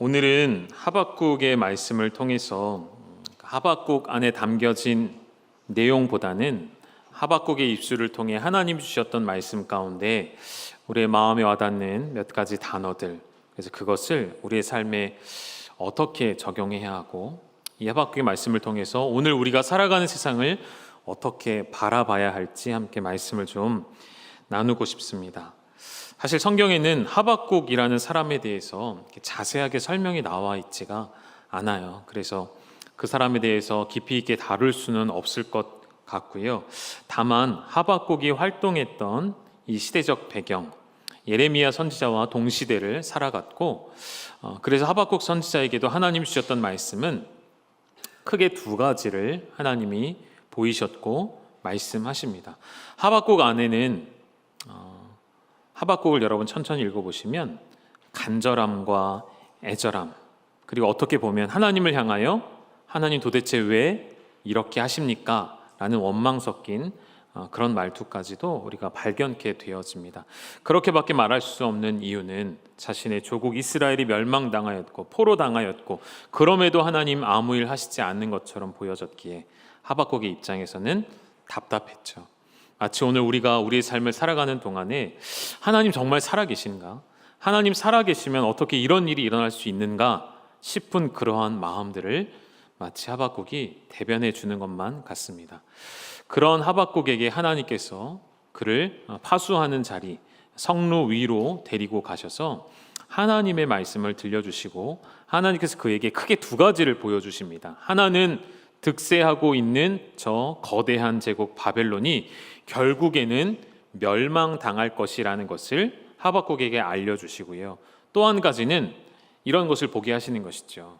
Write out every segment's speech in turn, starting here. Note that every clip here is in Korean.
오늘은 하박국의 말씀을 통해서 하박국 안에 담겨진 내용보다는 하박국의 입술을 통해 하나님 주셨던 말씀 가운데 우리의 마음에 와닿는 몇 가지 단어들, 그래서 그것을 우리의 삶에 어떻게 적용해야 하고 이 하박국의 말씀을 통해서 오늘 우리가 살아가는 세상을 어떻게 바라봐야 할지 함께 말씀을 좀 나누고 싶습니다. 사실 성경에는 하박국이라는 사람에 대해서 자세하게 설명이 나와 있지가 않아요. 그래서 그 사람에 대해서 깊이 있게 다룰 수는 없을 것 같고요. 다만 하박국이 활동했던 이 시대적 배경, 예레미야 선지자와 동시대를 살아갔고, 그래서 하박국 선지자에게도 하나님 주셨던 말씀은 크게 두 가지를 하나님이 보이셨고 말씀하십니다. 하박국 안에는 하박국을 여러분 천천히 읽어보시면 간절함과 애절함, 그리고 어떻게 보면 하나님을 향하여 하나님 도대체 왜 이렇게 하십니까? 라는 원망 섞인 그런 말투까지도 우리가 발견케 되어집니다. 그렇게밖에 말할 수 없는 이유는 자신의 조국 이스라엘이 멸망당하였고 포로당하였고 그럼에도 하나님 아무 일 하시지 않는 것처럼 보여졌기에 하박국의 입장에서는 답답했죠. 마치 오늘 우리가 우리의 삶을 살아가는 동안에 하나님 정말 살아계신가? 하나님 살아계시면 어떻게 이런 일이 일어날 수 있는가 싶은 그러한 마음들을 마치 하박국이 대변해 주는 것만 같습니다. 그런 하박국에게 하나님께서 그를 파수하는 자리, 성루 위로 데리고 가셔서 하나님의 말씀을 들려주시고 하나님께서 그에게 크게 두 가지를 보여주십니다. 하나는 득세하고 있는 저 거대한 제국 바벨론이 결국에는 멸망당할 것이라는 것을 하박국에게 알려주시고요. 또 한 가지는 이런 것을 보게 하시는 것이죠.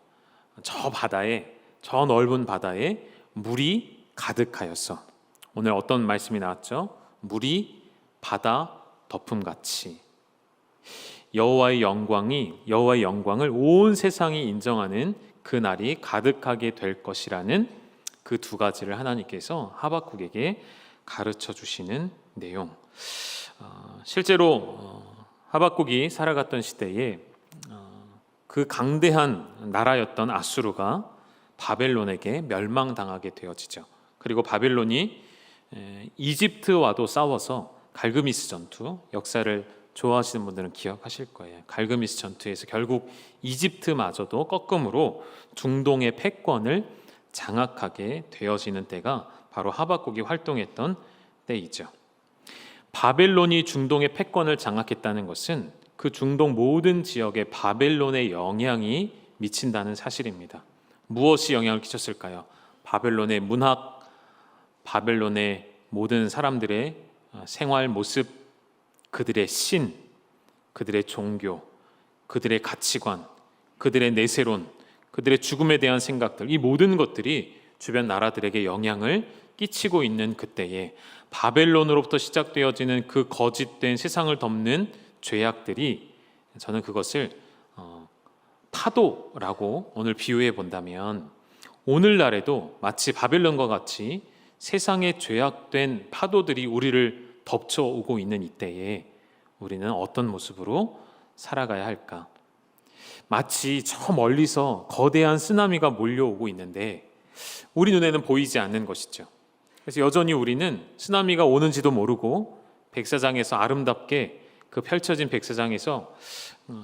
저 넓은 바다에 물이 가득하였어. 오늘 어떤 말씀이 나왔죠? 물이 바다 덮음같이. 여호와의 영광을 온 세상이 인정하는 그 날이 가득하게 될 것이라는 그 두 가지를 하나님께서 하박국에게 가르쳐 주시는 내용. 실제로 하박국이 살아갔던 시대에 그 강대한 나라였던 아수르가 바벨론에게 멸망당하게 되어지죠. 그리고 바벨론이 이집트와도 싸워서 갈그미스 전투, 역사를 좋아하시는 분들은 기억하실 거예요. 갈그미스 전투에서 결국 이집트마저도 꺾음으로 중동의 패권을 장악하게 되어지는 때가 바로 하박국이 활동했던 때이죠. 바벨론이 중동의 패권을 장악했다는 것은 그 중동 모든 지역에 바벨론의 영향이 미친다는 사실입니다. 무엇이 영향을 끼쳤을까요? 바벨론의 문학, 바벨론의 모든 사람들의 생활 모습, 그들의 신, 그들의 종교, 그들의 가치관, 그들의 내세론, 그들의 죽음에 대한 생각들, 이 모든 것들이 주변 나라들에게 영향을 끼치고 있는 그때에 바벨론으로부터 시작되어지는 그 거짓된 세상을 덮는 죄악들이, 저는 그것을 파도라고 오늘 비유해 본다면 오늘날에도 마치 바벨론과 같이 세상의 죄악된 파도들이 우리를 덮쳐오고 있는 이때에 우리는 어떤 모습으로 살아가야 할까? 마치 저 멀리서 거대한 쓰나미가 몰려오고 있는데 우리 눈에는 보이지 않는 것이죠. 그래서 여전히 우리는 쓰나미가 오는지도 모르고 백사장에서 아름답게 그 펼쳐진 백사장에서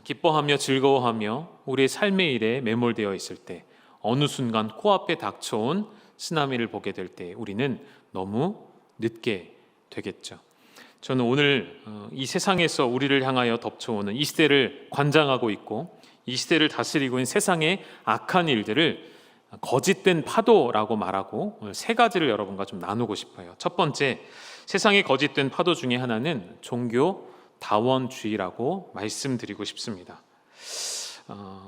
기뻐하며 즐거워하며 우리의 삶의 일에 매몰되어 있을 때 어느 순간 코앞에 닥쳐온 쓰나미를 보게 될 때 우리는 너무 늦게 되겠죠. 저는 오늘 이 세상에서 우리를 향하여 덮쳐오는 이 시대를 관장하고 있고 이 시대를 다스리고 있는 세상의 악한 일들을 거짓된 파도라고 말하고 오늘 세 가지를 여러분과 좀 나누고 싶어요. 첫 번째, 세상의 거짓된 파도 중에 하나는 종교 다원주의라고 말씀드리고 싶습니다.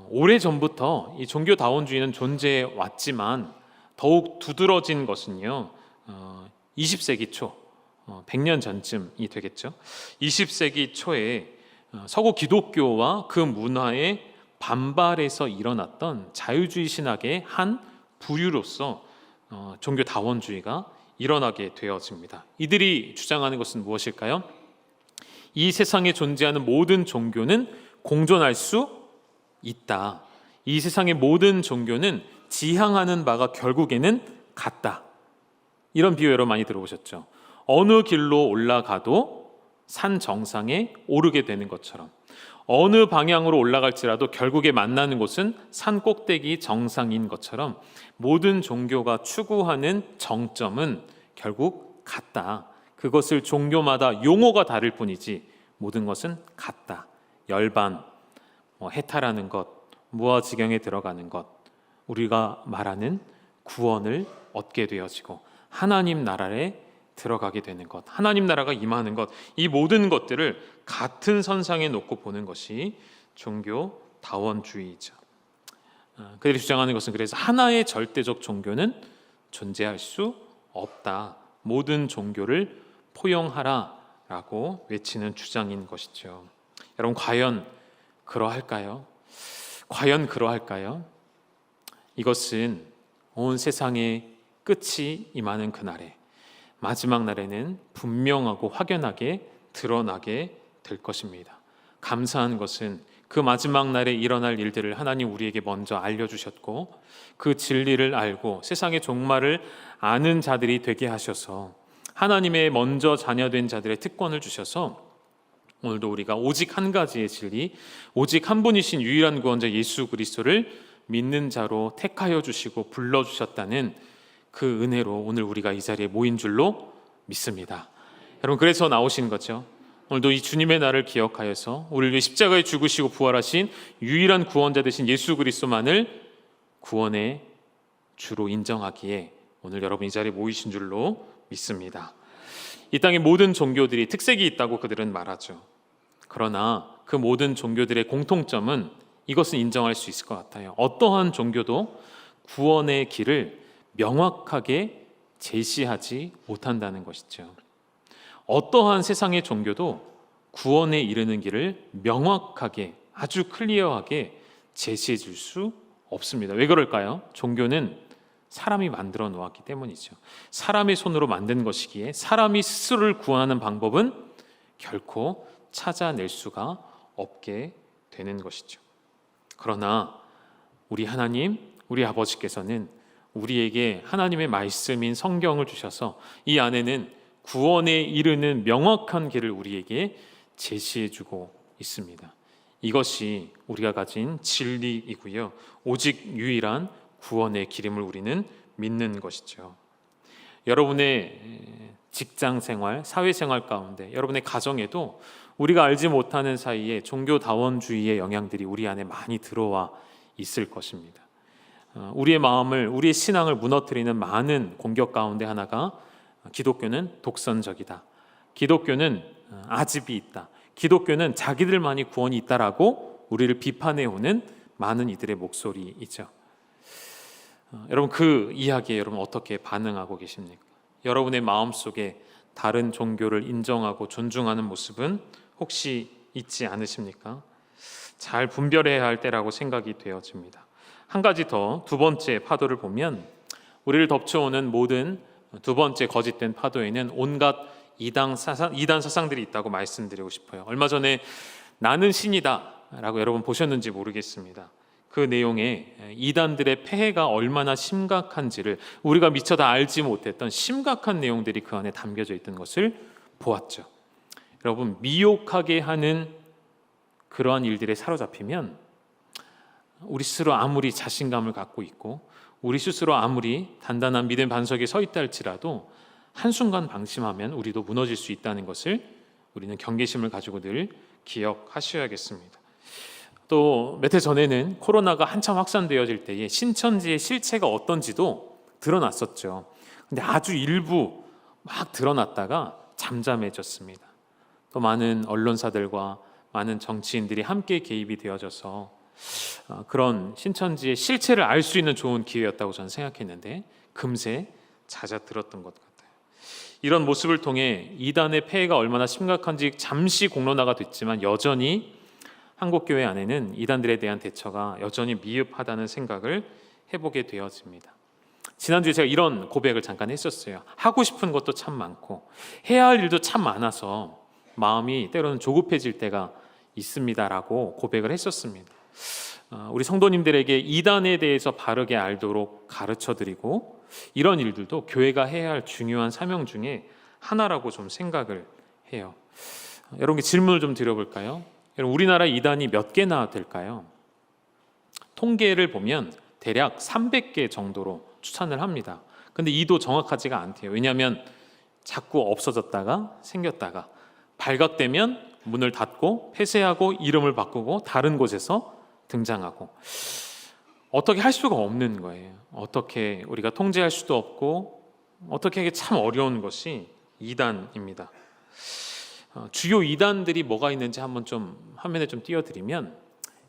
오래전부터 이 종교 다원주의는 존재해 왔지만 더욱 두드러진 것은요 20세기 초 100년 전쯤이 되겠죠. 20세기 초에 서구 기독교와 그 문화에 반발해서 일어났던 자유주의 신학의 한 부류로서 종교 다원주의가 일어나게 되어집니다. 이들이 주장하는 것은 무엇일까요? 이 세상에 존재하는 모든 종교는 공존할 수 있다. 이 세상의 모든 종교는 지향하는 바가 결국에는 같다. 이런 비유 여러분 많이 들어보셨죠? 어느 길로 올라가도 산 정상에 오르게 되는 것처럼 어느 방향으로 올라갈지라도 결국에 만나는 곳은 산 꼭대기 정상인 것처럼 모든 종교가 추구하는 정점은 결국 같다. 그것을 종교마다 용어가 다를 뿐이지 모든 것은 같다. 열반, 해탈하는 것, 무아지경에 들어가는 것, 우리가 말하는 구원을 얻게 되어지고 하나님 나라에 들어가게 되는 것, 하나님 나라가 임하는 것, 이 모든 것들을 같은 선상에 놓고 보는 것이 종교다원주의이죠. 그들이 주장하는 것은 그래서 하나의 절대적 종교는 존재할 수 없다. 모든 종교를 포용하라라고 외치는 주장인 것이죠. 여러분, 과연 그러할까요? 과연 그러할까요? 이것은 온 세상의 끝이 임하는 그날에, 마지막 날에는 분명하고 확연하게 드러나게 될 것입니다. 감사한 것은 그 마지막 날에 일어날 일들을 하나님 우리에게 먼저 알려주셨고 그 진리를 알고 세상의 종말을 아는 자들이 되게 하셔서 하나님의 먼저 자녀된 자들의 특권을 주셔서 오늘도 우리가 오직 한 가지의 진리, 오직 한 분이신 유일한 구원자 예수 그리스도를 믿는 자로 택하여 주시고 불러주셨다는 그 은혜로 오늘 우리가 이 자리에 모인 줄로 믿습니다. 여러분, 그래서 나오신 거죠. 오늘도 이 주님의 날을 기억하여서 우리를 위해 십자가에 죽으시고 부활하신 유일한 구원자 되신 예수 그리스도만을 구원의 주로 인정하기에 오늘 여러분 이 자리에 모이신 줄로 믿습니다. 이 땅의 모든 종교들이 특색이 있다고 그들은 말하죠. 그러나 그 모든 종교들의 공통점은 이것은 인정할 수 있을 것 같아요. 어떠한 종교도 구원의 길을 명확하게 제시하지 못한다는 것이죠. 어떠한 세상의 종교도 구원에 이르는 길을 명확하게, 아주 클리어하게 제시해 줄 수 없습니다. 왜 그럴까요? 종교는 사람이 만들어 놓았기 때문이죠. 사람의 손으로 만든 것이기에 사람이 스스로를 구원하는 방법은 결코 찾아낼 수가 없게 되는 것이죠. 그러나 우리 하나님, 우리 아버지께서는 우리에게 하나님의 말씀인 성경을 주셔서 이 안에는 구원에 이르는 명확한 길을 우리에게 제시해주고 있습니다. 이것이 우리가 가진 진리이고요. 오직 유일한 구원의 길임을 우리는 믿는 것이죠. 여러분의 직장 생활, 사회 생활 가운데, 여러분의 가정에도 우리가 알지 못하는 사이에 종교다원주의의 영향들이 우리 안에 많이 들어와 있을 것입니다. 우리의 마음을, 우리의 신앙을 무너뜨리는 많은 공격 가운데 하나가 기독교는 독선적이다. 기독교는 아집이 있다. 기독교는 자기들만이 구원이 있다라고 우리를 비판해오는 많은 이들의 목소리이죠. 여러분, 그 이야기에 여러분 어떻게 반응하고 계십니까? 여러분의 마음속에 다른 종교를 인정하고 존중하는 모습은 혹시 있지 않으십니까? 잘 분별해야 할 때라고 생각이 되어집니다. 한 가지 더, 두 번째 파도를 보면 우리를 덮쳐오는 모든 두 번째 거짓된 파도에는 온갖 이단 사상들이 있다고 말씀드리고 싶어요. 얼마 전에 나는 신이다 라고 여러분 보셨는지 모르겠습니다. 그 내용에 이단들의 폐해가 얼마나 심각한지를 우리가 미처 다 알지 못했던 심각한 내용들이 그 안에 담겨져 있던 것을 보았죠. 여러분, 미혹하게 하는 그러한 일들에 사로잡히면 우리 스스로 아무리 자신감을 갖고 있고 우리 스스로 아무리 단단한 믿음 반석에 서 있다 할지라도 한순간 방심하면 우리도 무너질 수 있다는 것을 우리는 경계심을 가지고 늘 기억하셔야겠습니다. 또 몇 해 전에는 코로나가 한참 확산되어질 때에 신천지의 실체가 어떤지도 드러났었죠. 근데 아주 일부 막 드러났다가 잠잠해졌습니다. 또 많은 언론사들과 많은 정치인들이 함께 개입이 되어져서 그런 신천지의 실체를 알 수 있는 좋은 기회였다고 저는 생각했는데 금세 잦아들었던 것 같아요. 이런 모습을 통해 이단의 폐해가 얼마나 심각한지 잠시 공론화가 됐지만 여전히 한국교회 안에는 이단들에 대한 대처가 여전히 미흡하다는 생각을 해보게 되어집니다. 지난주에 제가 이런 고백을 잠깐 했었어요. 하고 싶은 것도 참 많고 해야 할 일도 참 많아서 마음이 때로는 조급해질 때가 있습니다라고 고백을 했었습니다. 우리 성도님들에게 이단에 대해서 바르게 알도록 가르쳐드리고, 이런 일들도 교회가 해야 할 중요한 사명 중에 하나라고 좀 생각을 해요. 여러분께 질문을 좀 드려볼까요? 여러분, 우리나라 이단이 몇 개나 될까요? 통계를 보면 대략 300개 정도로 추산을 합니다. 근데 이도 정확하지가 않대요. 왜냐하면 자꾸 없어졌다가 생겼다가, 발각되면 문을 닫고 폐쇄하고 이름을 바꾸고 다른 곳에서 등장하고, 어떻게 할 수가 없는 거예요. 어떻게 우리가 통제할 수도 없고 어떻게 하기 참 어려운 것이 이단입니다. 주요 이단들이 뭐가 있는지 한번 좀 화면에 좀 띄워드리면,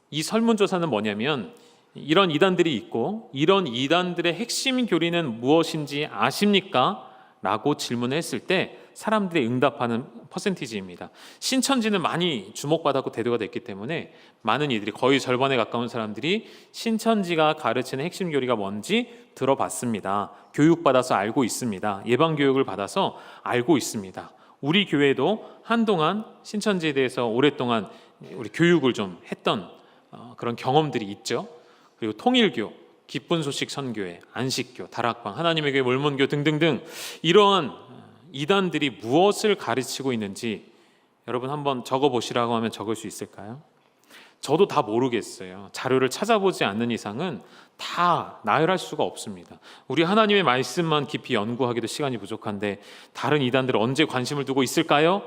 이 설문조사는 뭐냐면 이런 이단들이 있고 이런 이단들의 핵심 교리는 무엇인지 아십니까? 라고 질문을 했을 때 사람들이 응답하는 퍼센티지입니다. 신천지는 많이 주목받았고 대두가 됐기 때문에 많은 이들이, 거의 절반에 가까운 사람들이 신천지가 가르치는 핵심 교리가 뭔지 들어봤습니다. 교육받아서 알고 있습니다. 예방교육을 받아서 알고 있습니다. 우리 교회도 한동안 신천지에 대해서 오랫동안 우리 교육을 좀 했던 그런 경험들이 있죠. 그리고 통일교, 기쁜 소식 선교회, 안식교, 다락방, 하나님의 교회 몰몬교 등등등, 이러한 이단들이 무엇을 가르치고 있는지 여러분 한번 적어보시라고 하면 적을 수 있을까요? 저도 다 모르겠어요. 자료를 찾아보지 않는 이상은 다 나열할 수가 없습니다. 우리 하나님의 말씀만 깊이 연구하기도 시간이 부족한데 다른 이단들은 언제 관심을 두고 있을까요?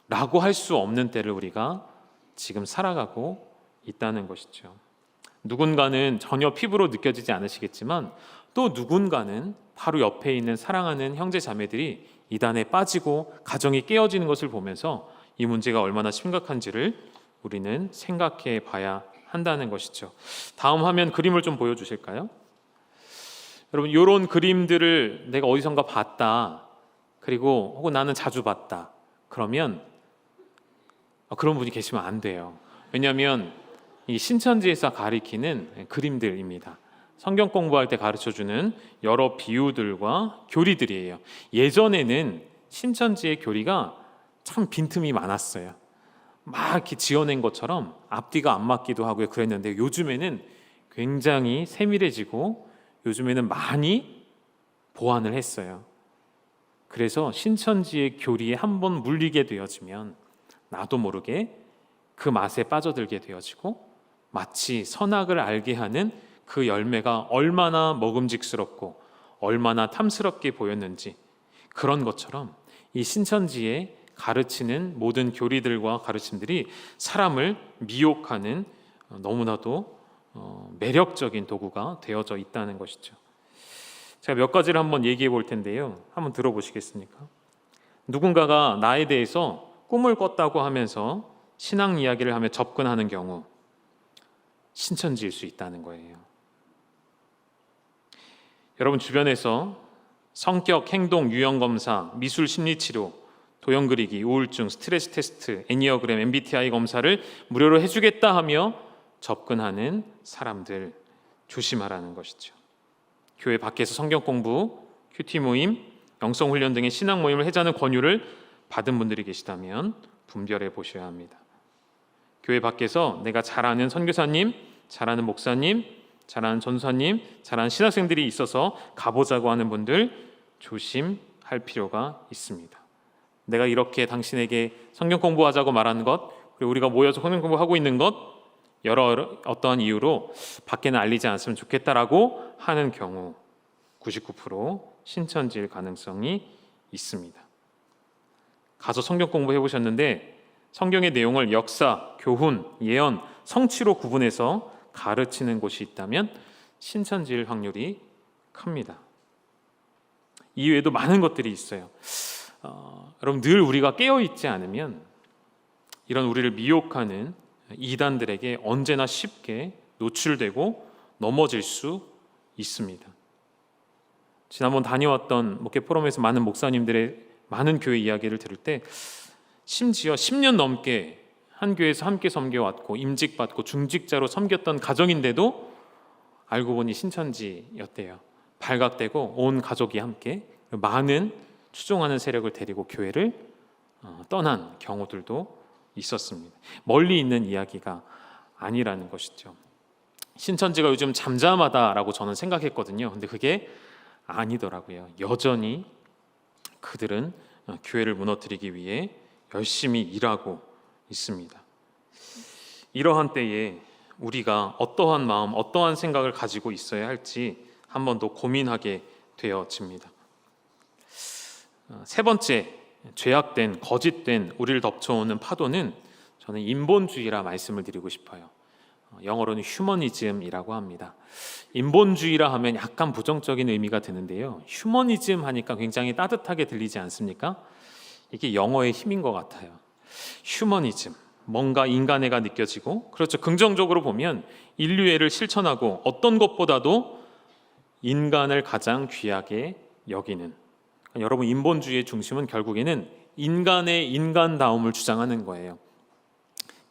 라고 할 수 없는 때를 우리가 지금 살아가고 있다는 것이죠. 누군가는 전혀 피부로 느껴지지 않으시겠지만 또 누군가는 바로 옆에 있는 사랑하는 형제 자매들이 이단에 빠지고 가정이 깨어지는 것을 보면서 이 문제가 얼마나 심각한지를 우리는 생각해 봐야 한다는 것이죠. 다음 화면 그림을 좀 보여주실까요? 여러분, 이런 그림들을 내가 어디선가 봤다, 그리고 혹은 나는 자주 봤다, 그러면 그런 분이 계시면 안 돼요. 왜냐하면 이 신천지에서 가리키는 그림들입니다. 성경 공부할 때 가르쳐주는 여러 비유들과 교리들이에요. 예전에는 신천지의 교리가 참 빈틈이 많았어요. 막 이렇게 지어낸 것처럼 앞뒤가 안 맞기도 하고 그랬는데, 요즘에는 굉장히 세밀해지고 요즘에는 많이 보완을 했어요. 그래서 신천지의 교리에 한번 물리게 되어지면 나도 모르게 그 맛에 빠져들게 되어지고, 마치 선악을 알게 하는 그 열매가 얼마나 먹음직스럽고 얼마나 탐스럽게 보였는지, 그런 것처럼 이 신천지에 가르치는 모든 교리들과 가르침들이 사람을 미혹하는 너무나도 매력적인 도구가 되어져 있다는 것이죠. 제가 몇 가지를 한번 얘기해 볼 텐데요. 한번 들어보시겠습니까? 누군가가 나에 대해서 꿈을 꿨다고 하면서 신앙 이야기를 하며 접근하는 경우, 신천지일 수 있다는 거예요. 여러분 주변에서 성격, 행동, 유형 검사, 미술 심리 치료, 도형 그리기, 우울증, 스트레스 테스트, 애니어그램, MBTI 검사를 무료로 해주겠다 하며 접근하는 사람들 조심하라는 것이죠. 교회 밖에서 성경 공부, 큐티 모임, 영성 훈련 등의 신앙 모임을 해자는 권유를 받은 분들이 계시다면 분별해 보셔야 합니다. 교회 밖에서 내가 잘 아는 선교사님, 잘 아는 목사님, 잘 아는 전사님, 잘 아는 신학생들이 있어서 가보자고 하는 분들 조심할 필요가 있습니다. 내가 이렇게 당신에게 성경 공부하자고 말하는 것, 그리고 우리가 모여서 성경 공부하고 있는 것, 여러 어떠한 이유로 밖에는 알리지 않았으면 좋겠다라고 하는 경우 99% 신천지일 가능성이 있습니다. 가서 성경 공부해 보셨는데 성경의 내용을 역사, 교훈, 예언, 성취로 구분해서 가르치는 곳이 있다면 신천지일 확률이 큽니다. 이외에도 많은 것들이 있어요. 여러분, 늘 우리가 깨어있지 않으면 이런 우리를 미혹하는 이단들에게 언제나 쉽게 노출되고 넘어질 수 있습니다. 지난번 다녀왔던 목회 포럼에서 많은 목사님들의 많은 교회 이야기를 들을 때 심지어 10년 넘게 한 교회에서 함께 섬겨왔고 임직받고 중직자로 섬겼던 가정인데도 알고 보니 신천지였대요. 발각되고 온 가족이 함께 많은 추종하는 세력을 데리고 교회를 떠난 경우들도 있었습니다. 멀리 있는 이야기가 아니라는 것이죠. 신천지가 요즘 잠잠하다라고 저는 생각했거든요. 근데 그게 아니더라고요. 여전히 그들은 교회를 무너뜨리기 위해 열심히 일하고 있습니다. 이러한 때에 우리가 어떠한 마음, 어떠한 생각을 가지고 있어야 할지 한 번 더 고민하게 되어집니다. 세 번째, 죄악된, 거짓된 우리를 덮쳐오는 파도는 저는 인본주의라 말씀을 드리고 싶어요. 영어로는 휴머니즘이라고 합니다. 인본주의라 하면 약간 부정적인 의미가 드는데요. 휴머니즘 하니까 굉장히 따뜻하게 들리지 않습니까? 이게 영어의 힘인 것 같아요. 휴머니즘, 뭔가 인간애가 느껴지고, 그렇죠. 긍정적으로 보면 인류애를 실천하고 어떤 것보다도 인간을 가장 귀하게 여기는, 그러니까 여러분, 인본주의의 중심은 결국에는 인간의 인간다움을 주장하는 거예요.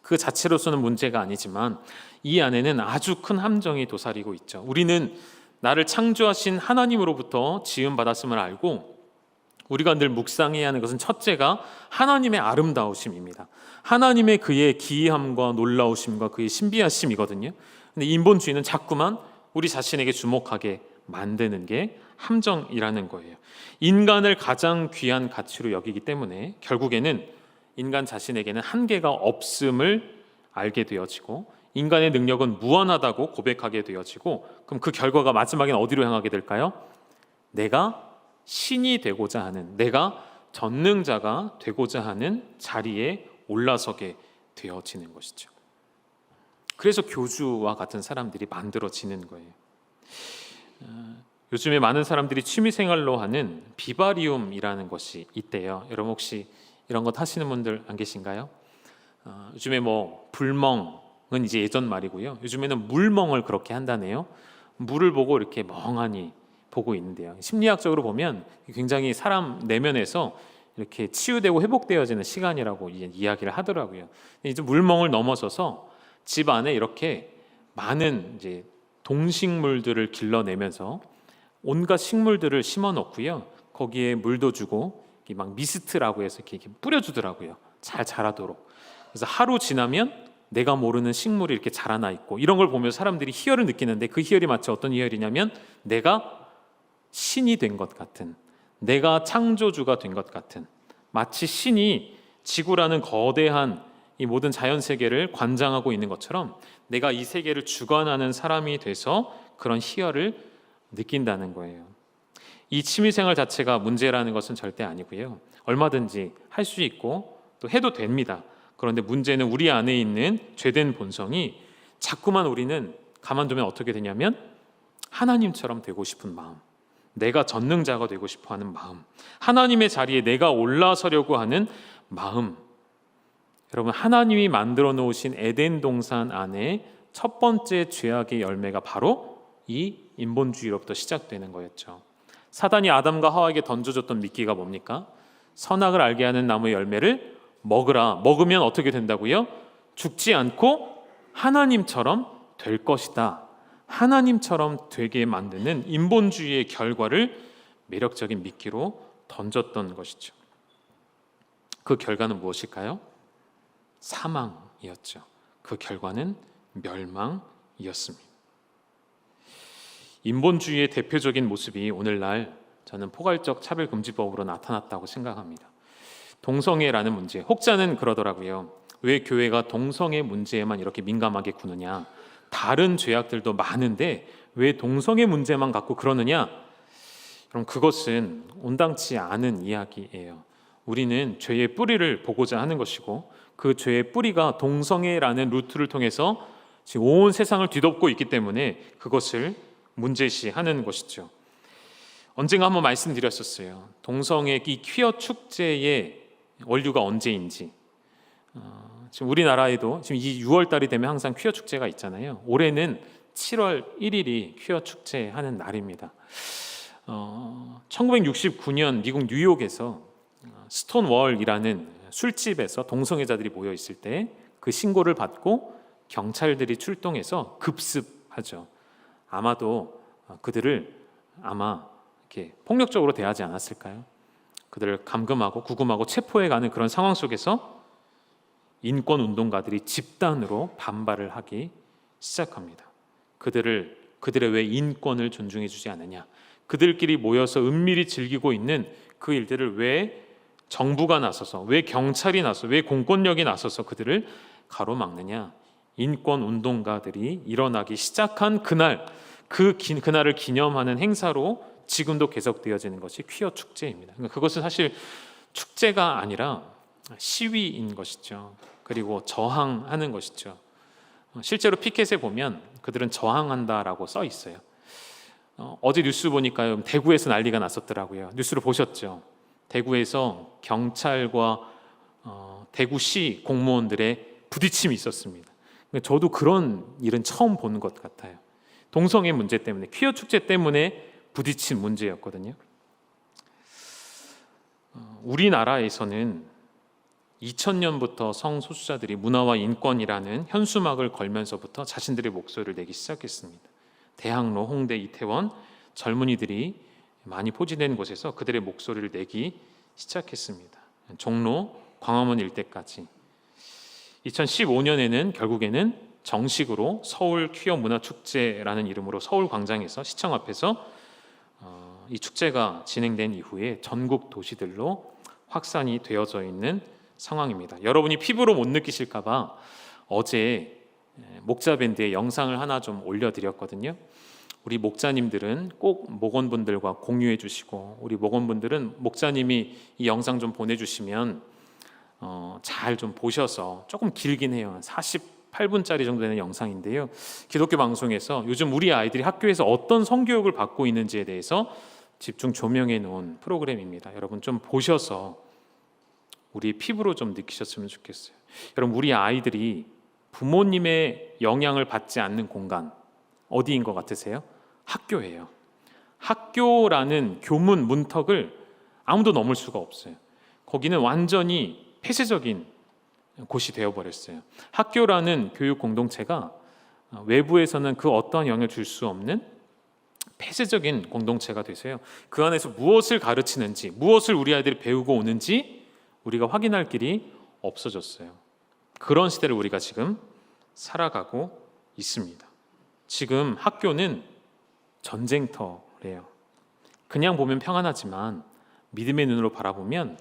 그 자체로서는 문제가 아니지만 이 안에는 아주 큰 함정이 도사리고 있죠. 우리는 나를 창조하신 하나님으로부터 지음받았음을 알고 우리가 늘 묵상해야 하는 것은 첫째가 하나님의 아름다우심입니다. 하나님의 그의 기이함과 놀라우심과 그의 신비하심이거든요. 근데 인본주의는 자꾸만 우리 자신에게 주목하게 만드는 게 함정이라는 거예요. 인간을 가장 귀한 가치로 여기기 때문에 결국에는 인간 자신에게는 한계가 없음을 알게 되어지고 인간의 능력은 무한하다고 고백하게 되어지고, 그럼 그 결과가 마지막엔 어디로 향하게 될까요? 내가 신이 되고자 하는, 내가 전능자가 되고자 하는 자리에 올라서게 되어지는 것이죠. 그래서 교주와 같은 사람들이 만들어지는 거예요. 요즘에 많은 사람들이 취미생활로 하는 비바리움이라는 것이 있대요. 여러분 혹시 이런 것 하시는 분들 안 계신가요? 요즘에 뭐 불멍은 이제 예전 말이고요. 요즘에는 물멍을 그렇게 한다네요. 물을 보고 이렇게 멍하니 보고 있는데요. 심리학적으로 보면 굉장히 사람 내면에서 이렇게 치유되고 회복되어지는 시간이라고 이야기를 하더라고요. 이제 물멍을 넘어서서 집 안에 이렇게 많은 이제 동식물들을 길러내면서 온갖 식물들을 심어 놓고요. 거기에 물도 주고 막 미스트라고 해서 이렇게 뿌려주더라고요. 잘 자라도록. 그래서 하루 지나면 내가 모르는 식물이 이렇게 자라나 있고, 이런 걸 보면 사람들이 희열을 느끼는데, 그 희열이 마치 어떤 희열이냐면 내가 신이 된 것 같은, 내가 창조주가 된 것 같은, 마치 신이 지구라는 거대한 이 모든 자연 세계를 관장하고 있는 것처럼 내가 이 세계를 주관하는 사람이 돼서 그런 희열을 느낀다는 거예요. 이 취미생활 자체가 문제라는 것은 절대 아니고요. 얼마든지 할 수 있고 또 해도 됩니다. 그런데 문제는 우리 안에 있는 죄된 본성이 자꾸만 우리는 가만두면 어떻게 되냐면 하나님처럼 되고 싶은 마음, 내가 전능자가 되고 싶어하는 마음, 하나님의 자리에 내가 올라서려고 하는 마음. 여러분, 하나님이 만들어 놓으신 에덴 동산 안에 첫 번째 죄악의 열매가 바로 이 인본주의로부터 시작되는 거였죠. 사단이 아담과 하와에게 던져줬던 미끼가 뭡니까? 선악을 알게 하는 나무의 열매를 먹으라. 먹으면 어떻게 된다고요? 죽지 않고 하나님처럼 될 것이다. 하나님처럼 되게 만드는 인본주의의 결과를 매력적인 미끼로 던졌던 것이죠. 그 결과는 무엇일까요? 사망이었죠. 그 결과는 멸망이었습니다. 인본주의의 대표적인 모습이 오늘날 저는 포괄적 차별금지법으로 나타났다고 생각합니다. 동성애라는 문제, 혹자는 그러더라고요. 왜 교회가 동성애 문제에만 이렇게 민감하게 구느냐? 다른 죄악들도 많은데 왜 동성애 문제만 갖고 그러느냐? 그럼 그것은 온당치 않은 이야기예요. 우리는 죄의 뿌리를 보고자 하는 것이고, 그 죄의 뿌리가 동성애라는 루트를 통해서 지금 온 세상을 뒤덮고 있기 때문에 그것을 문제시하는 것이죠. 언젠가 한번 말씀드렸었어요. 동성애 이 퀴어 축제의 원류가 언제인지. 지금 우리나라에도 지금 이 6월 달이 되면 항상 퀴어 축제가 있잖아요. 올해는 7월 1일이 퀴어 축제 하는 날입니다. 1969년 미국 뉴욕에서 스톤월이라는 술집에서 동성애자들이 모여 있을 때 그 신고를 받고 경찰들이 출동해서 급습하죠. 아마도 그들을 이렇게 폭력적으로 대하지 않았을까요? 그들을 감금하고 구금하고 체포해가는 그런 상황 속에서 인권운동가들이 집단으로 반발을 하기 시작합니다. 그들의 왜 인권을 존중해 주지 않느냐? 그들끼리 모여서 은밀히 즐기고 있는 그 일들을 왜 정부가 나서서, 왜 경찰이 나서, 왜 공권력이 나서서 그들을 가로막느냐? 인권 운동가들이 일어나기 시작한 그날, 그날을 기념하는 행사로 지금도 계속되어지는 것이 퀴어 축제입니다. 그러니까 그것은 사실 축제가 아니라 시위인 것이죠. 그리고 저항하는 것이죠. 실제로 피켓에 보면 그들은 저항한다라고 써 있어요. 어제 뉴스 보니까요, 대구에서 난리가 났었더라고요. 뉴스를 보셨죠? 대구에서 경찰과 대구시 공무원들의 부딪힘이 있었습니다. 저도 그런 일은 처음 보는 것 같아요. 동성애 문제 때문에, 퀴어 축제 때문에 부딪힌 문제였거든요. 우리나라에서는 2000년부터 성소수자들이 문화와 인권이라는 현수막을 걸면서부터 자신들의 목소리를 내기 시작했습니다. 대학로, 홍대, 이태원 젊은이들이 많이 포진된 곳에서 그들의 목소리를 내기 시작했습니다. 종로, 광화문 일대까지. 2015년에는 결국에는 정식으로 서울 퀴어 문화축제라는 이름으로 서울 광장에서, 시청 앞에서 이 축제가 진행된 이후에 전국 도시들로 확산이 되어져 있는 상황입니다. 여러분이 피부로 못 느끼실까 봐 어제 목자밴드의 영상을 하나 좀 올려드렸거든요. 우리 목자님들은 꼭 목원분들과 공유해 주시고, 우리 목원분들은 목자님이 이 영상 좀 보내주시면 잘 좀 보셔서, 조금 길긴 해요. 48분짜리 정도 되는 영상인데요. 기독교 방송에서 요즘 우리 아이들이 학교에서 어떤 성교육을 받고 있는지에 대해서 집중 조명해 놓은 프로그램입니다. 여러분 좀 보셔서 우리 피부로 좀 느끼셨으면 좋겠어요. 여러분, 우리 아이들이 부모님의 영향을 받지 않는 공간 어디인 것 같으세요? 학교예요. 학교라는 교문 문턱을 아무도 넘을 수가 없어요. 거기는 완전히 폐쇄적인 곳이 되어버렸어요. 학교라는 교육 공동체가 외부에서는 그 어떠한 영향을 줄 수 없는 폐쇄적인 공동체가 되세요. 그 안에서 무엇을 가르치는지, 무엇을 우리 아이들이 배우고 오는지 우리가 확인할 길이 없어졌어요. 그런 시대를 우리가 지금 살아가고 있습니다. 지금 학교는 전쟁터래요. 그냥 보면 평안하지만 믿음의 눈으로 바라보면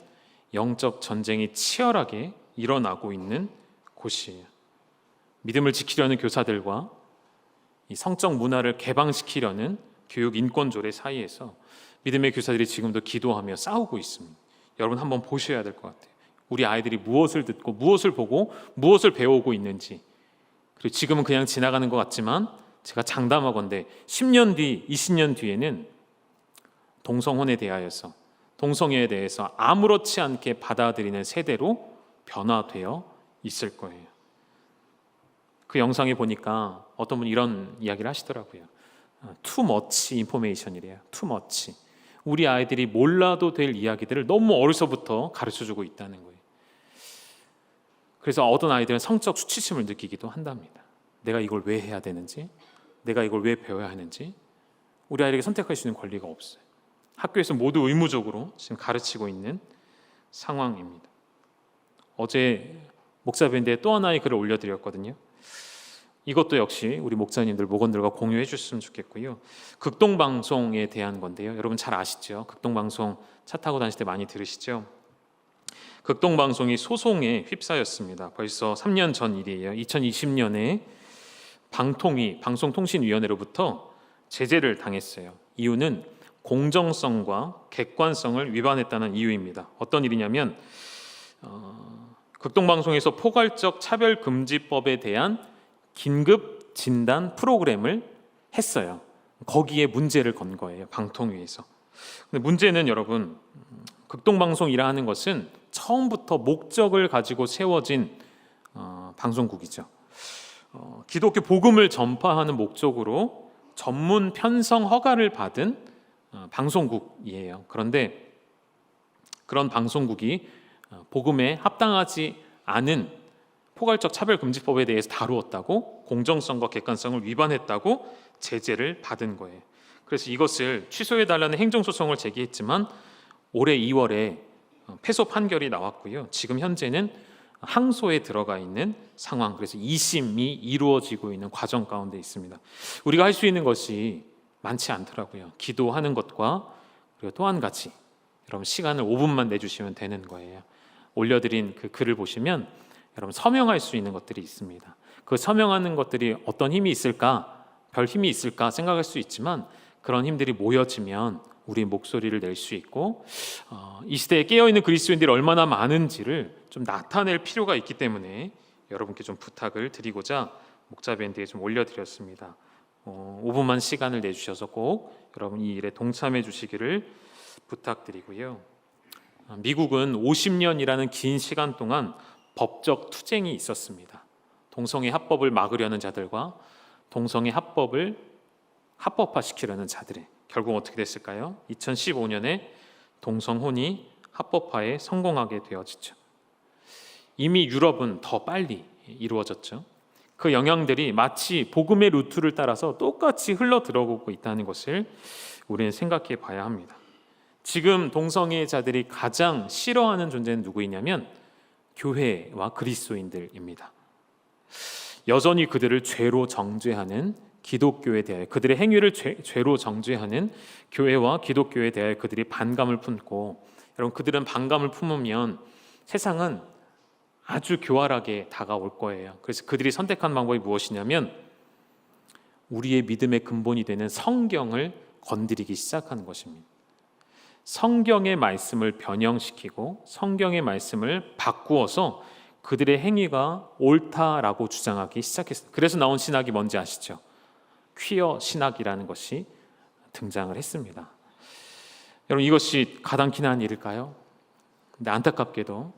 영적 전쟁이 치열하게 일어나고 있는 곳이에요. 믿음을 지키려는 교사들과 이 성적 문화를 개방시키려는 교육 인권조례 사이에서 믿음의 교사들이 지금도 기도하며 싸우고 있습니다. 여러분 한번 보셔야 될 것 같아요. 우리 아이들이 무엇을 듣고 무엇을 보고 무엇을 배우고 있는지. 그리고 지금은 그냥 지나가는 것 같지만 제가 장담하건대 10년 뒤, 20년 뒤에는 동성혼에 대하여서, 동성애에 대해서 아무렇지 않게 받아들이는 세대로 변화되어 있을 거예요. 그 영상에 보니까 어떤 분이 이런 이야기를 하시더라고요. Too much information이래요. Too much. 우리 아이들이 몰라도 될 이야기들을 너무 어려서부터 가르쳐주고 있다는 거예요. 그래서 어떤 아이들은 성적 수치심을 느끼기도 한답니다. 내가 이걸 왜 해야 되는지, 내가 이걸 왜 배워야 하는지. 우리 아이에게 선택할 수 있는 권리가 없어요. 학교에서 모두 의무적으로 지금 가르치고 있는 상황입니다. 어제 목사밴드에 또 하나의 글을 올려드렸거든요. 이것도 역시 우리 목사님들, 목원들과 공유해 주셨으면 좋겠고요. 극동방송에 대한 건데요. 여러분 잘 아시죠? 극동방송 차 타고 다니실 때 많이 들으시죠? 극동방송이 소송에 휩싸였습니다. 벌써 3년 전 일이에요. 2020년에 방송통신위원회로부터 제재를 당했어요. 이유는 공정성과 객관성을 위반했다는 이유입니다. 어떤 일이냐면 극동방송에서 포괄적 차별금지법에 대한 긴급 진단 프로그램을 했어요. 거기에 문제를 건 거예요. 방통위에서. 근데 문제는 여러분, 극동방송이라 하는 것은 처음부터 목적을 가지고 세워진 방송국이죠. 기독교 복음을 전파하는 목적으로 전문 편성 허가를 받은 방송국이에요. 그런데 그런 방송국이 복음에 합당하지 않은 포괄적 차별금지법에 대해서 다루었다고, 공정성과 객관성을 위반했다고 제재를 받은 거예요. 그래서 이것을 취소해달라는 행정소송을 제기했지만 올해 2월에 패소 판결이 나왔고요. 지금 현재는 항소에 들어가 있는 상황, 그래서 이심이 이루어지고 있는 과정 가운데 있습니다. 우리가 할 수 있는 것이 많지 않더라고요. 기도하는 것과 그리고 또 한 가지, 여러분 시간을 5분만 내주시면 되는 거예요. 올려드린 그 글을 보시면 여러분 서명할 수 있는 것들이 있습니다. 그 서명하는 것들이 어떤 힘이 있을까, 별 힘이 있을까 생각할 수 있지만 그런 힘들이 모여지면 우리 목소리를 낼 수 있고 이 시대에 깨어있는 그리스도인들이 얼마나 많은지를 좀 나타낼 필요가 있기 때문에 여러분께 좀 부탁을 드리고자 목자 밴드에 좀 올려드렸습니다. 5분만 시간을 내주셔서 꼭 여러분 이 일에 동참해 주시기를 부탁드리고요. 미국은 50년이라는 긴 시간 동안 법적 투쟁이 있었습니다. 동성애 합법을 막으려는 자들과 동성애 합법을 합법화시키려는 자들의 결국 어떻게 됐을까요? 2015년에 동성혼이 합법화에 성공하게 되어지죠. 이미 유럽은 더 빨리 이루어졌죠. 그 영향들이 마치 복음의 루트를 따라서 똑같이 흘러 들어오고 있다는 것을 우리는 생각해 봐야 합니다. 지금 동성애자들이 가장 싫어하는 존재는 누구이냐면 교회와 그리스도인들입니다. 여전히 그들을 죄로 정죄하는 기독교에 대하여, 그들의 행위를 죄로 정죄하는 교회와 기독교에 대하여 그들이 반감을 품고, 여러분 그들은 반감을 품으면 세상은 아주 교활하게 다가올 거예요. 그래서 그들이 선택한 방법이 무엇이냐면 우리의 믿음의 근본이 되는 성경을 건드리기 시작하는 것입니다. 성경의 말씀을 변형시키고 성경의 말씀을 바꾸어서 그들의 행위가 옳다라고 주장하기 시작했어요. 그래서 나온 신학이 뭔지 아시죠? 퀴어 신학이라는 것이 등장을 했습니다. 여러분 이것이 가당키나 일일까요? 근데 안타깝게도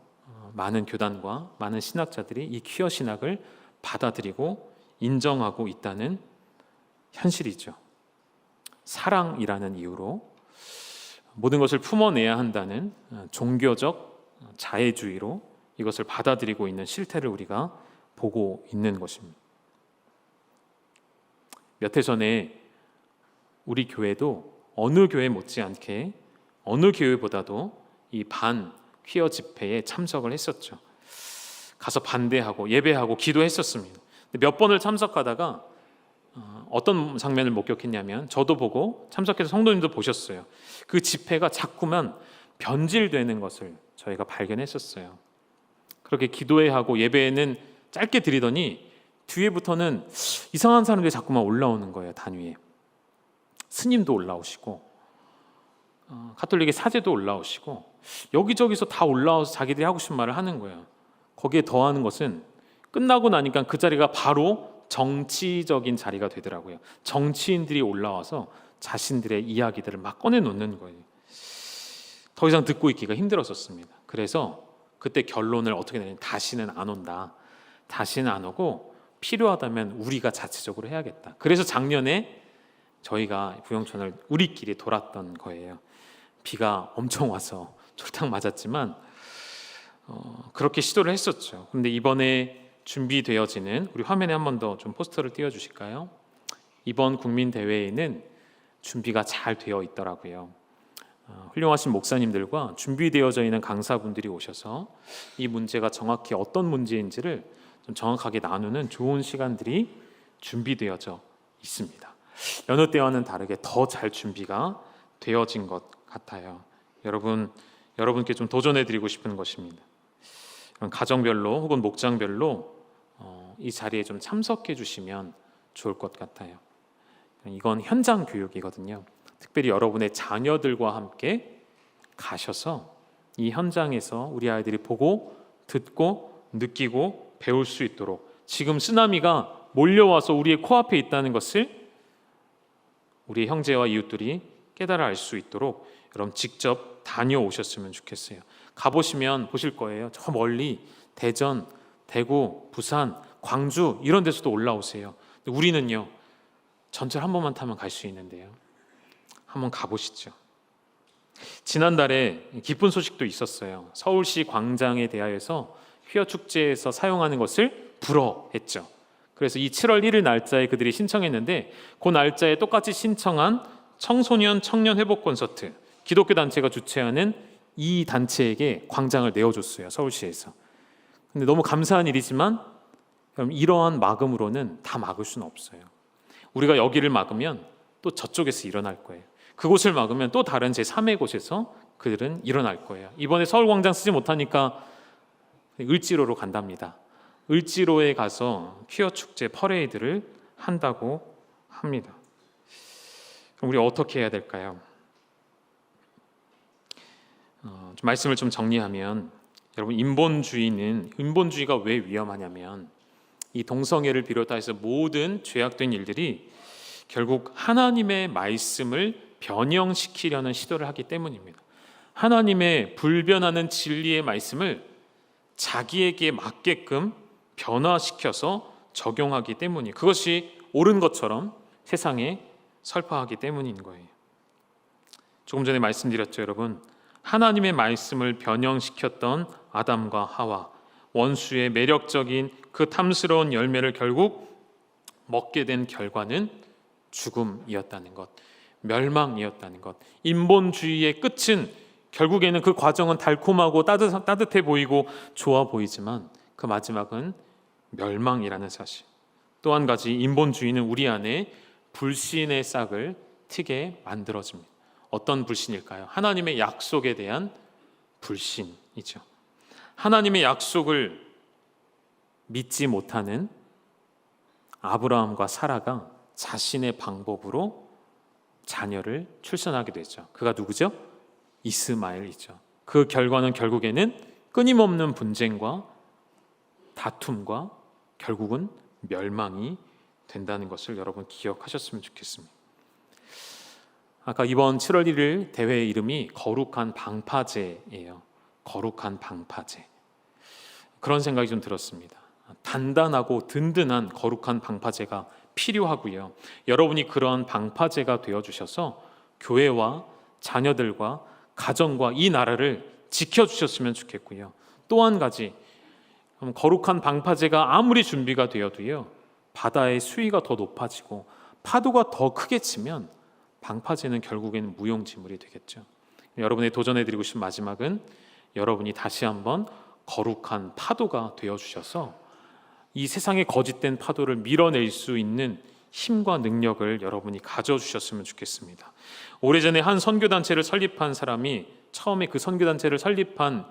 많은 교단과 많은 신학자들이 이 퀴어 신학을 받아들이고 인정하고 있다는 현실이죠. 사랑이라는 이유로 모든 것을 품어내야 한다는 종교적 자애주의로 이것을 받아들이고 있는 실태를 우리가 보고 있는 것입니다. 몇 해 전에 우리 교회도 어느 교회 못지않게 어느 교회보다도 이 반 퀴어 집회에 참석을 했었죠. 가서 반대하고 예배하고 기도했었습니다. 몇 번을 참석하다가 어떤 장면을 목격했냐면 저도 보고 참석해서 성도님도 보셨어요. 그 집회가 자꾸만 변질되는 것을 저희가 발견했었어요. 그렇게 기도회 하고 예배는 짧게 드리더니 뒤에부터는 이상한 사람들이 자꾸만 올라오는 거예요. 단위에 스님도 올라오시고 가톨릭의 사제도 올라오시고 여기저기서 다 올라와서 자기들이 하고 싶은 말을 하는 거예요. 거기에 더하는 것은 끝나고 나니까 그 자리가 바로 정치적인 자리가 되더라고요. 정치인들이 올라와서 자신들의 이야기들을 막 꺼내놓는 거예요. 더 이상 듣고 있기가 힘들었었습니다. 그래서 그때 결론을 어떻게 내냐면 다시는 안 온다. 다시는 안 오고 필요하다면 우리가 자체적으로 해야겠다. 그래서 작년에 저희가 부영촌을 우리끼리 돌았던 거예요. 비가 엄청 와서 쫄딱 맞았지만 그렇게 시도를 했었죠. 그런데 이번에 준비되어지는, 우리 화면에 한 번 더 좀 포스터를 띄워주실까요? 이번 국민대회에는 준비가 잘 되어 있더라고요. 훌륭하신 목사님들과 준비되어져 있는 강사분들이 오셔서 이 문제가 정확히 어떤 문제인지를 좀 정확하게 나누는 좋은 시간들이 준비되어져 있습니다. 여느 때와는 다르게 더 잘 준비가 되어진 것 같아요. 여러분께 좀 도전해드리고 싶은 것입니다. 가정별로 혹은 목장별로 이 자리에 좀 참석해 주시면 좋을 것 같아요. 이건 현장 교육이거든요. 특별히 여러분의 자녀들과 함께 가셔서 이 현장에서 우리 아이들이 보고 듣고 느끼고 배울 수 있도록, 지금 쓰나미가 몰려와서 우리의 코앞에 있다는 것을 우리 형제와 이웃들이 깨달아 알 수 있도록 여러분 직접 다녀오셨으면 좋겠어요. 가보시면 보실 거예요. 저 멀리 대전, 대구, 부산, 광주 이런 데서도 올라오세요. 근데 우리는요, 전철 한 번만 타면 갈 수 있는데요. 한번 가보시죠. 지난달에 기쁜 소식도 있었어요. 서울시 광장에 대하여서 퀴어 축제에서 사용하는 것을 불허했죠. 그래서 이 7월 1일 날짜에 그들이 신청했는데 그 날짜에 똑같이 신청한 청소년 청년 회복 콘서트, 기독교 단체가 주최하는 이 단체에게 광장을 내어줬어요. 서울시에서. 근데 너무 감사한 일이지만 여러분, 이러한 막음으로는 다 막을 수는 없어요. 우리가 여기를 막으면 또 저쪽에서 일어날 거예요. 그곳을 막으면 또 다른 제3의 곳에서 그들은 일어날 거예요. 이번에 서울광장 쓰지 못하니까 을지로로 간답니다. 을지로에 가서 퀴어 축제 퍼레이드를 한다고 합니다. 그럼 우리 어떻게 해야 될까요? 말씀을 좀 정리하면, 여러분, 인본주의가 왜 위험하냐면 이 동성애를 비롯해서 모든 죄악된 일들이 결국 하나님의 말씀을 변형시키려는 시도를 하기 때문입니다. 하나님의 불변하는 진리의 말씀을 자기에게 맞게끔 변화시켜서 적용하기 때문이, 그것이 옳은 것처럼 세상에 설파하기 때문인 거예요. 조금 전에 말씀드렸죠, 여러분. 하나님의 말씀을 변형시켰던 아담과 하와, 원수의 매력적인 그 탐스러운 열매를 결국 먹게 된 결과는 죽음이었다는 것, 멸망이었다는 것. 인본주의의 끝은 결국에는, 그 과정은 달콤하고 따뜻해 보이고 좋아 보이지만 그 마지막은 멸망이라는 사실. 또 한 가지, 인본주의는 우리 안에 불신의 싹을 트게 만들어집니다. 어떤 불신일까요? 하나님의 약속에 대한 불신이죠. 하나님의 약속을 믿지 못하는 아브라함과 사라가 자신의 방법으로 자녀를 출산하게 되죠. 그가 누구죠? 이스마엘이죠. 그 결과는 결국에는 끊임없는 분쟁과 다툼과 결국은 멸망이 된다는 것을 여러분 기억하셨으면 좋겠습니다. 아까 이번 7월 1일 대회 이름이 거룩한 방파제예요. 거룩한 방파제. 그런 생각이 좀 들었습니다. 단단하고 든든한 거룩한 방파제가 필요하고요. 여러분이 그런 방파제가 되어주셔서 교회와 자녀들과 가정과 이 나라를 지켜주셨으면 좋겠고요. 또 한 가지, 거룩한 방파제가 아무리 준비가 되어도요, 바다의 수위가 더 높아지고 파도가 더 크게 치면 방파제는 결국에는 무용지물이 되겠죠. 여러분의 도전해드리고 싶은 마지막은, 여러분이 다시 한번 거룩한 파도가 되어주셔서 이 세상의 거짓된 파도를 밀어낼 수 있는 힘과 능력을 여러분이 가져주셨으면 좋겠습니다. 오래전에 한 선교단체를 설립한 사람이 처음에 그 선교단체를 설립한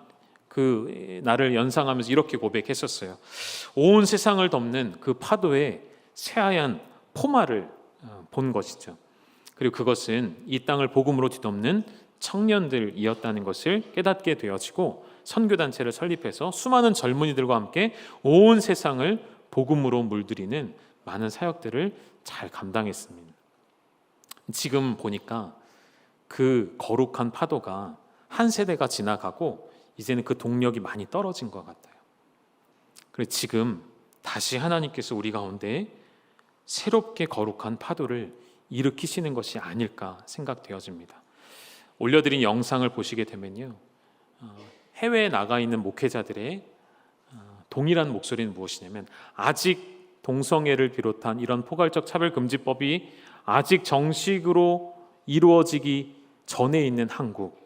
그 날을 연상하면서 이렇게 고백했었어요. 온 세상을 덮는 그 파도에 새하얀 포마를 본 것이죠. 그리고 그것은 이 땅을 복음으로 뒤덮는 청년들이었다는 것을 깨닫게 되어지고, 선교단체를 설립해서 수많은 젊은이들과 함께 온 세상을 복음으로 물들이는 많은 사역들을 잘 감당했습니다. 지금 보니까 그 거룩한 파도가 한 세대가 지나가고 이제는 그 동력이 많이 떨어진 것 같아요. 그래서 지금 다시 하나님께서 우리 가운데 새롭게 거룩한 파도를 일으키시는 것이 아닐까 생각되어집니다. 올려드린 영상을 보시게 되면요, 해외에 나가 있는 목회자들의 동일한 목소리는 무엇이냐면, 아직 동성애를 비롯한 이런 포괄적 차별금지법이 아직 정식으로 이루어지기 전에 있는 한국,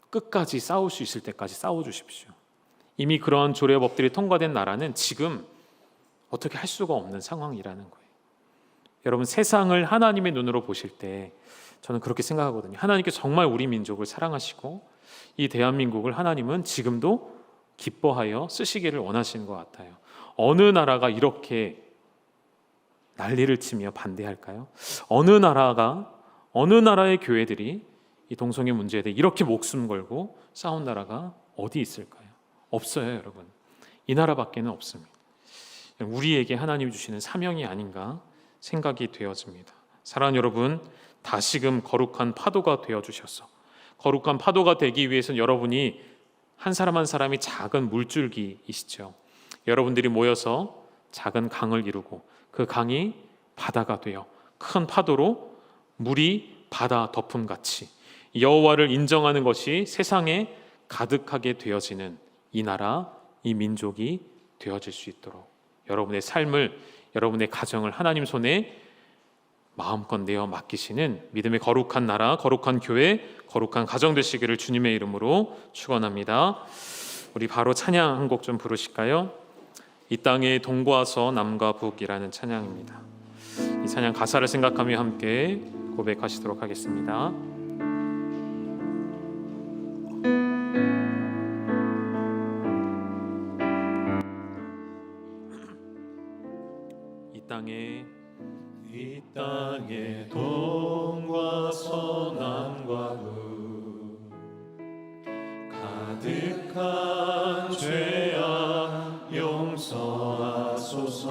끝까지 싸울 수 있을 때까지 싸워주십시오. 이미 그런 조례법들이 통과된 나라는 지금 어떻게 할 수가 없는 상황이라는 거예요. 여러분, 세상을 하나님의 눈으로 보실 때 저는 그렇게 생각하거든요. 하나님께 정말 우리 민족을 사랑하시고 이 대한민국을 하나님은 지금도 기뻐하여 쓰시기를 원하시는 것 같아요. 어느 나라가 이렇게 난리를 치며 반대할까요? 어느 나라의 교회들이 이 동성애 문제에 대해 이렇게 목숨 걸고 싸운 나라가 어디 있을까요? 없어요, 여러분. 이 나라밖에는 없습니다. 우리에게 하나님이 주시는 사명이 아닌가 생각이 되어집니다. 사랑하는 여러분, 다시금 거룩한 파도가 되어주셔서, 거룩한 파도가 되기 위해서는 여러분이 한 사람 한 사람이 작은 물줄기이시죠. 여러분들이 모여서 작은 강을 이루고 그 강이 바다가 되어 큰 파도로 물이 바다 덮음같이 여호와를 인정하는 것이 세상에 가득하게 되어지는 이 나라, 이 민족이 되어질 수 있도록 여러분의 삶을, 여러분의 가정을 하나님 손에 마음껏 내어 맡기시는 믿음의 거룩한 나라, 거룩한 교회, 거룩한 가정 되시기를 주님의 이름으로 축원합니다. 우리 바로 찬양 한 곡 좀 부르실까요? 이 땅의 동과 남과 북이라는 찬양입니다. 이 찬양 가사를 생각하며 함께 고백하시도록 하겠습니다. 이 땅의 동과 서남과 북 가득한 죄악 용서하소서.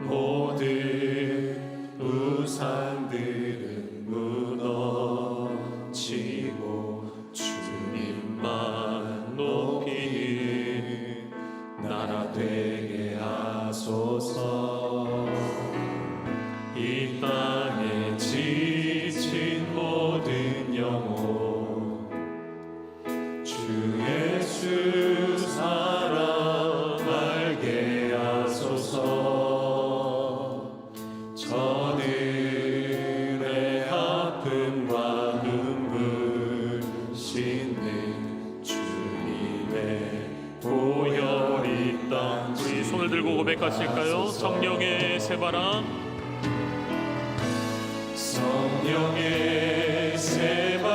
모든 우상들은 무너지고 주님만 높이 나라 되게 하소서. 이 땅에 지친 모든 영혼 주 예수 사랑 알게 하소서. 저들의 아픔과 눈물 씻는 주님의 보혈 이 땅. 우리 손을 들고 고백하실까요? 성령의 새바람, 성령의 새바람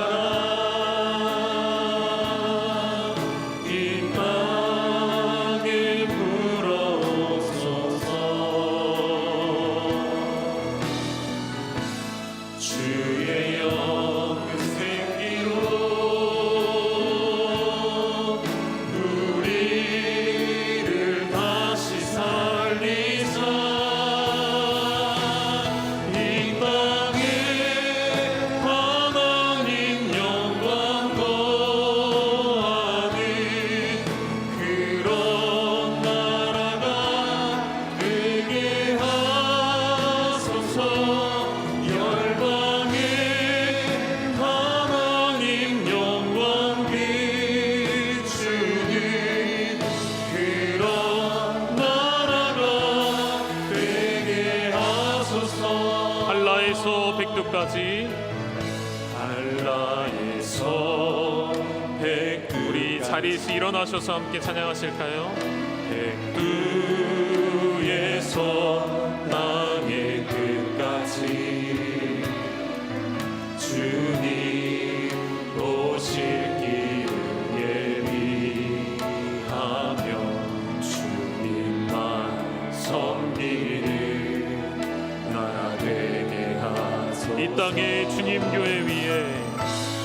이 땅에 불어오소서. 주의 영은 생기로 우리를 다시 살리사. 한라에서 백두까지, 한라에서 백두. 우리 자리에서 일어나셔서 함께 찬양하실까요? 백두에서 땅의 끝까지 주님 오실 길을 예비하며 주님만 섬기는 이 땅의 주님 교회 위에,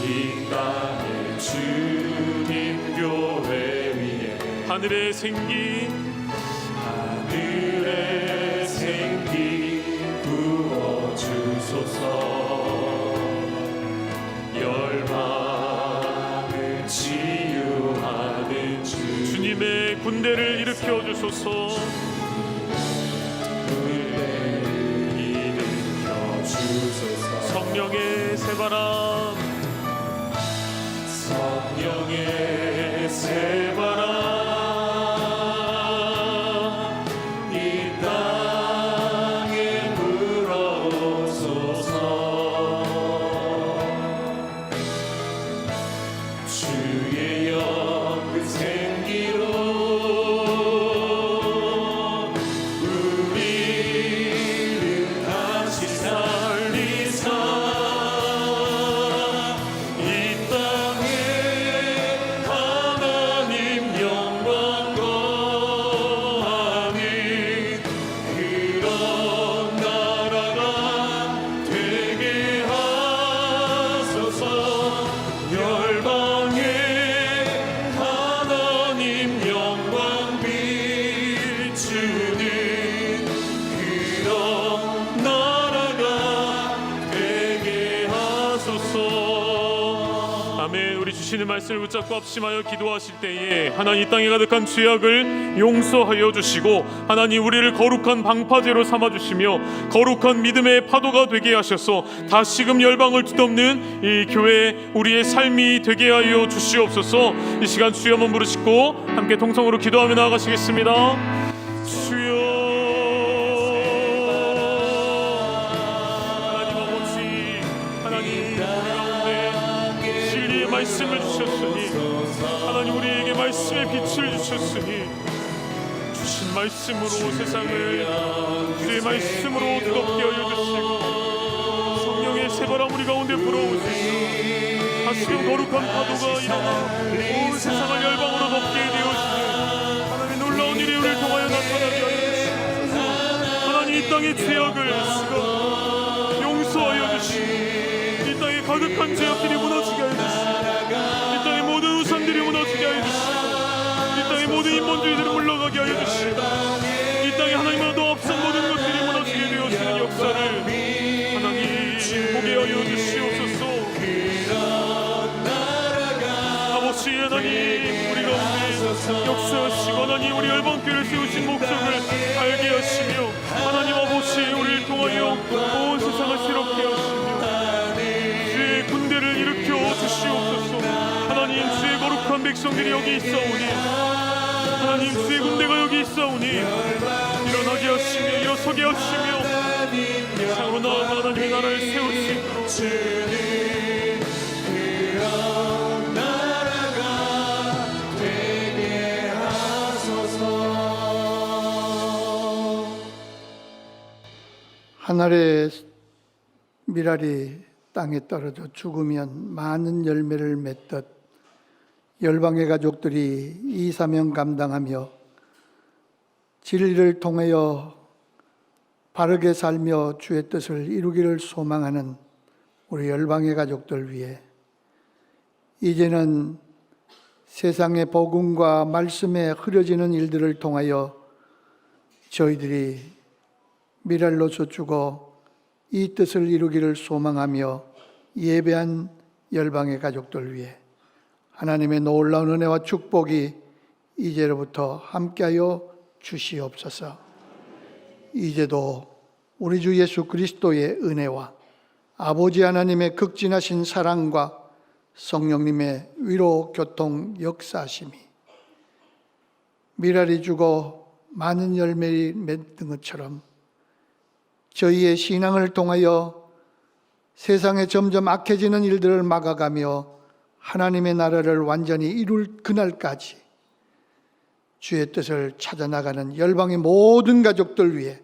이 땅의 주님 교회 위에 하늘의 생기, 하늘의 생기 부어주소서. 열방을 치유하는 주님의 군대를 일으켜 주소서. 성령의 새바람, 성령의 새바람 이 땅에 불어오소서. 주의 영그 생기로 우리를 다시 살리사. 아멘. 우리 주시는 말씀을 붙잡고 합심하여 기도하실 때에 하나님 이 땅에 가득한 죄악을 용서하여 주시고 하나님 우리를 거룩한 방파제로 삼아주시며 거룩한 믿음의 파도가 되게 하셔서 다시금 열방을 뒤덮는 이 교회 우리의 삶이 되게 하여 주시옵소서. 이 시간 주여 한번 부르시고 함께 동성으로 기도하며 나아가시겠습니다. 주여, 하나님 아버지, 하나님 가운데 진리의 말씀을 주셨으니 하나님 우리에게 말씀의 빛을 주셨으니 주신 말씀으로 세상을 주의 말씀으로 뜨겁게 하여 주시고 성령의 새바람 우리 가운데 불어오시고 다시금 거룩한 파도가 일어나 온 세상을 열방으로 덮게 되어주시는 하나님의 놀라운 일이 우리를 통하여 나타나게 하여 주시옵소서. 하나님 이 땅의 죄악을 용서하여 주시고 이 땅의 가득한 죄악들이 무너지게 하여 주시고 이 땅의 모든 우상들이 무너지게 하여 주시고 이 땅의 모든 인본주의들을 물러가게 하여 주시고 이 땅에 하나님보다 더 앞선 모든 것들이 무너지게 되어지는 역사를 하나님 보게 하여 주시옵소서. 아버지 하나님 우리 가운데 역사하시고 하나님 우리 열방교회를 세우신 목적을 알게 하시며 하나님 아버지 우리를 통하여 온 세상을 새롭게 하시며 주의 군대를 일으켜 주시옵소서. 하나님 주의 거룩한 백성들이 여기 있사오니 하나님 주의 군대가 여기 있사오니 일어나게 하시며 일어서게 하시며 세상으로 나아가 하나님의 나라를 세울 수 있도록 하늘의 밀알이 땅에 떨어져 죽으면 많은 열매를 맺듯 열방의 가족들이 이 사명 감당하며 진리를 통하여 바르게 살며 주의 뜻을 이루기를 소망하는 우리 열방의 가족들 위해 이제는 세상의 복음과 말씀에 흐려지는 일들을 통하여 저희들이 밀알로서 죽어 이 뜻을 이루기를 소망하며 예배한 열방의 가족들 위해 하나님의 놀라운 은혜와 축복이 이제로부터 함께하여 주시옵소서. 이제도 우리 주 예수 그리스도의 은혜와 아버지 하나님의 극진하신 사랑과 성령님의 위로 교통 역사하심이 밀알이 죽어 많은 열매를 맺는 것처럼 저희의 신앙을 통하여 세상에 점점 악해지는 일들을 막아가며 하나님의 나라를 완전히 이룰 그날까지 주의 뜻을 찾아나가는 열방의 모든 가족들 위해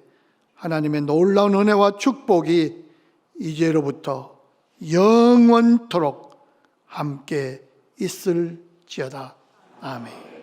하나님의 놀라운 은혜와 축복이 이제로부터 영원토록 함께 있을지어다. 아멘.